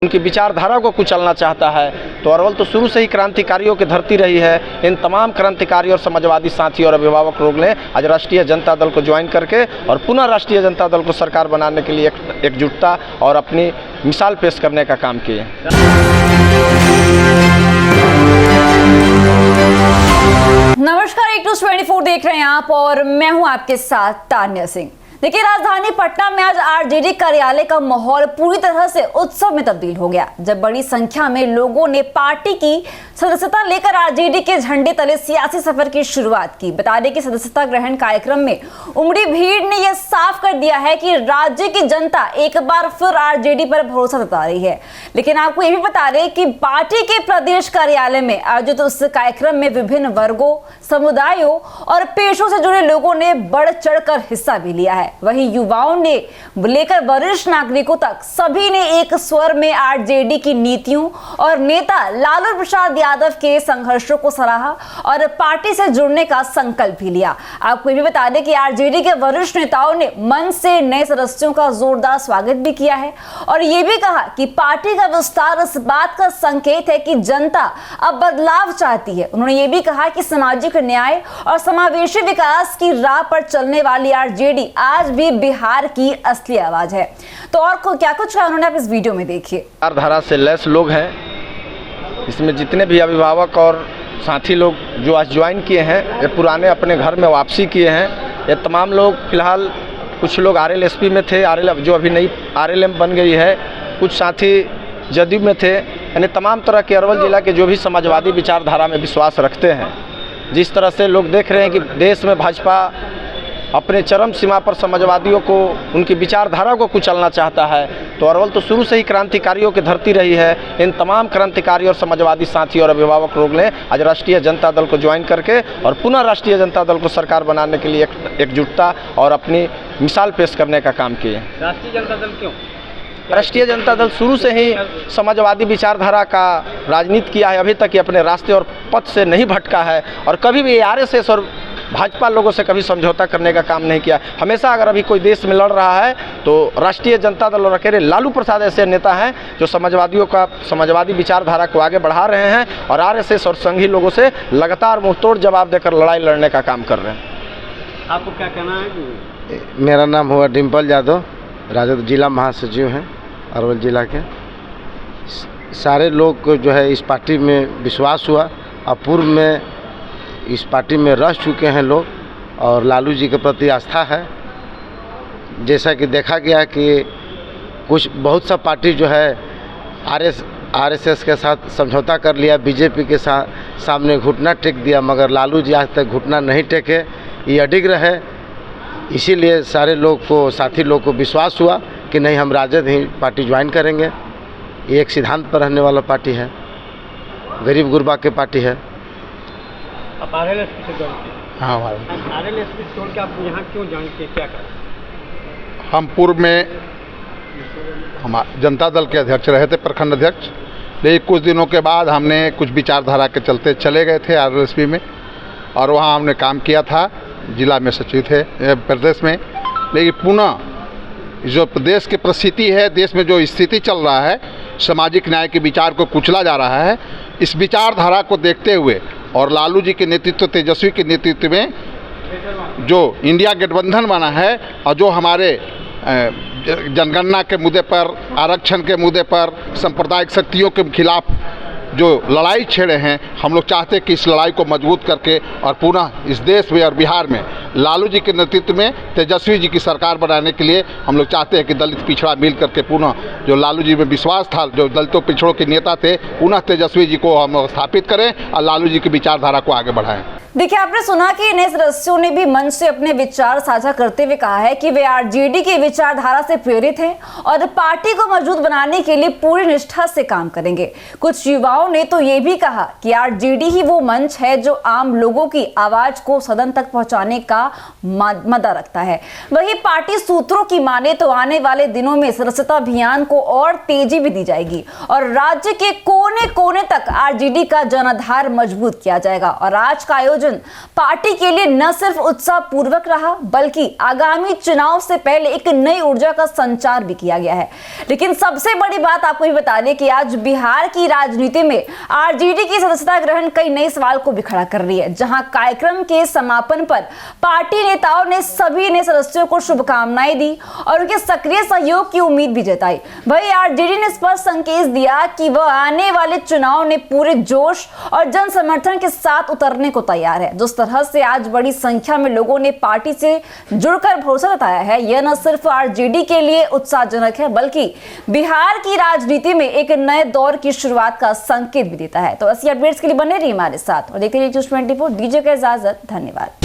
उनकी विचारधारा को कुचलना चाहता है। तो अरवल तो शुरू से ही क्रांतिकारियों की धरती रही है। इन तमाम क्रांतिकारी और समाजवादी साथी और अभिभावक लोग ने आज राष्ट्रीय जनता दल को ज्वाइन करके और पुनः राष्ट्रीय जनता दल को सरकार बनाने के लिए एकजुटता और अपनी मिसाल पेश करने का काम किए। नमस्कार, एक न्यूज़ 24 देख रहे हैं आप और मैं हूं आपके साथ तान्या सिंह। देखिए, राजधानी पटना में आज आरजेडी कार्यालय का माहौल पूरी तरह से उत्सव में तब्दील हो गया, जब बड़ी संख्या में लोगों ने पार्टी की सदस्यता लेकर आरजेडी के झंडे तले सियासी सफर की शुरुआत की। बता दें कि सदस्यता ग्रहण कार्यक्रम में उमड़ी भीड़ ने यह साफ कर दिया है कि राज्य की जनता एक बार फिर आरजेडी पर भरोसा जता रही है। लेकिन आपको ये भी बता दें कि पार्टी के प्रदेश कार्यालय में आयोजित उस कार्यक्रम में विभिन्न वर्गों, समुदायों और पेशों से जुड़े लोगों ने बढ़ चढ़कर हिस्सा भी लिया है। वहीं युवाओं ने लेकर वरिष्ठ नागरिकों तक सभी ने एक स्वर में आरजेडी की नीतियों और नेता लालू प्रसाद यादव के संघर्षों को सराहा और पार्टी से जुड़ने का संकल्प भी लिया। आपको ये भी बता दें कि आरजेडी के वरिष्ठ नेताओं ने मंच से नए सदस्यों का जोरदार स्वागत भी किया है और ये भी कहा कि पार्टी का विस्तार इस बात का संकेत है कि जनता अब बदलाव चाहती है। उन्होंने ये भी कहा कि सामाजिक न्याय और समावेशी विकास की राह पर चलने वाली आरजेडी आज भी बिहार की असली आवाज है। तो और क्या कुछ कहा उन्होंने, आप इस वीडियो में देखिए। धारा से लैस लोग हैं, इसमें जितने भी अभिभावक और साथी लोग जो आज ज्वाइन किए हैं, ये पुराने अपने घर में वापसी किए हैं। ये तमाम लोग फिलहाल कुछ लोग आरएलएसपी में थे, आरएल जो अभी नई आरएलएम बन गई है, कुछ साथी जदयू में थे। यानी तमाम तरह के अरवल जिला के जो भी समाजवादी विचारधारा में विश्वास रखते हैं। जिस तरह से लोग देख रहे हैं कि देश में भाजपा अपने चरम सीमा पर समाजवादियों को, उनकी विचारधारा को कुचलना चाहता है, तो अरवल तो शुरू से ही क्रांतिकारियों की धरती रही है। इन तमाम क्रांतिकारी और समाजवादी साथी और अभिभावक लोग ने आज राष्ट्रीय जनता दल को ज्वाइन करके और पुनः राष्ट्रीय जनता दल को सरकार बनाने के लिए एकजुटता और अपनी मिसाल पेश करने का काम किए। राष्ट्रीय जनता दल क्यों? राष्ट्रीय जनता दल शुरू से ही समाजवादी विचारधारा का राजनीति किया है, अभी तक ये अपने रास्ते और पथ से नहीं भटका है और कभी भी आरएसएस और भाजपा लोगों से कभी समझौता करने का काम नहीं किया। हमेशा अगर अभी कोई देश में लड़ रहा है तो राष्ट्रीय जनता दल और अकेले लालू प्रसाद ऐसे नेता हैं जो समाजवादी विचारधारा को आगे बढ़ा रहे हैं और आरएसएस और संघी लोगों से लगातार मुंहतोड़ जवाब देकर लड़ाई लड़ने का काम कर रहे हैं। आपको क्या कहना है? मेरा नाम हुआ डिम्पल यादव, राजद जिला महासचिव हैं अरवल जिला के। सारे लोग को जो है इस पार्टी में विश्वास हुआ और पूर्व में इस पार्टी में रह चुके हैं लोग और लालू जी के प्रति आस्था है। जैसा कि देखा गया कि बहुत सा पार्टी जो है आरएसएस के साथ समझौता कर लिया, बीजेपी के सामने घुटना टेक दिया, मगर लालू जी आज तक घुटना नहीं टेके, ये अडिग रहे। इसीलिए सारे लोग को, साथी लोग को विश्वास हुआ कि नहीं, हम राजद ही पार्टी ज्वाइन करेंगे। ये एक सिद्धांत पर रहने वाला पार्टी है, गरीब गुरबा की पार्टी है। आप आरएलएसपी से ज्वाइन किए? हाँ, आरएलएसपी छोड़ के आप यहाँ क्यों ज्वाइन किए, क्या करें? हम पूर्व में हम जनता दल के अध्यक्ष रहे थे, प्रखंड अध्यक्ष। लेकिन कुछ दिनों के बाद हमने कुछ विचारधारा के चलते चले गए थे आरएलएसपी में और वहाँ हमने काम किया था, जिला में सचिव थे प्रदेश में। लेकिन पुनः जो प्रदेश की परिस्थिति है, देश में जो स्थिति चल रहा है, सामाजिक न्याय के विचार को कुचला जा रहा है, इस विचारधारा को देखते हुए और लालू जी के नेतृत्व, तेजस्वी के नेतृत्व में जो इंडिया गठबंधन बना है और जो हमारे जनगणना के मुद्दे पर, आरक्षण के मुद्दे पर, सांप्रदायिक शक्तियों के खिलाफ जो लड़ाई छेड़े हैं, हम लोग चाहते हैं कि इस लड़ाई को मजबूत करके और पुनः इस देश में और बिहार में लालू जी के नेतृत्व में तेजस्वी जी की सरकार बनाने के लिए हम लोग चाहते हैं कि दलित पिछड़ा मिल करके पुनः जो लालू जी में विश्वास था, जो दलितों पिछड़ों के नेता थे, पुनः तेजस्वी जी को हम स्थापित करें और लालू जी की विचारधारा को आगे बढ़ाएं। देखिए, आपने सुना कि नए सदस्यों ने भी मंच से अपने विचार साझा करते हुए कहा है कि वे आरजेडी की विचारधारा से प्रेरित हैं और पार्टी को मजबूत बनाने के लिए पूरी निष्ठा से काम करेंगे। कुछ युवाओं ने तो ये भी कहा कि आरजेडी ही वो मंच है जो आम लोगों की आवाज को सदन तक पहुंचाने का मदा रखता है। वहीं पार्टी सूत्रों की माने तो आने वाले दिनों में सदस्यता अभियान को और तेजी भी दी जाएगी और राज्य के कोने कोने तक आरजेडी का जनाधार मजबूत किया जाएगा और आज का आयोजन आयोजन पार्टी के लिए न सिर्फ उत्साह पूर्वक रहा बल्कि आगामी चुनाव से पहले एक नई ऊर्जा का संचार भी किया गया है। लेकिन सबसे बड़ी बात आपको ये बता दें कि आज बिहार की राजनीति में आरजेडी की सदस्यता ग्रहण कई नए सवाल को भी खड़ा कर रही है, जहां कार्यक्रम के समापन पर पार्टी नेताओं ने सभी नए सदस्यों को शुभकामनाएं दी और उनके सक्रिय सहयोग की उम्मीद भी जताई। वहीं आरजेडी ने स्पष्ट संकेत दिया कि वह आने वाले चुनाव में पूरे जोश और जन समर्थन के साथ उतरने को तैयार है। जिस तरह से आज बड़ी संख्या में लोगों ने पार्टी से जुड़कर भरोसा जताया है, यह न सिर्फ आरजेडी के लिए उत्साहजनक है बल्कि बिहार की राजनीति में एक नए दौर की शुरुआत का संकेत भी देता है। तो ऐसी अपडेट्स के लिए बने रहिए हमारे साथ और देखते रहिए न्यूज़ 24। दीजिए इजाजत, धन्यवाद।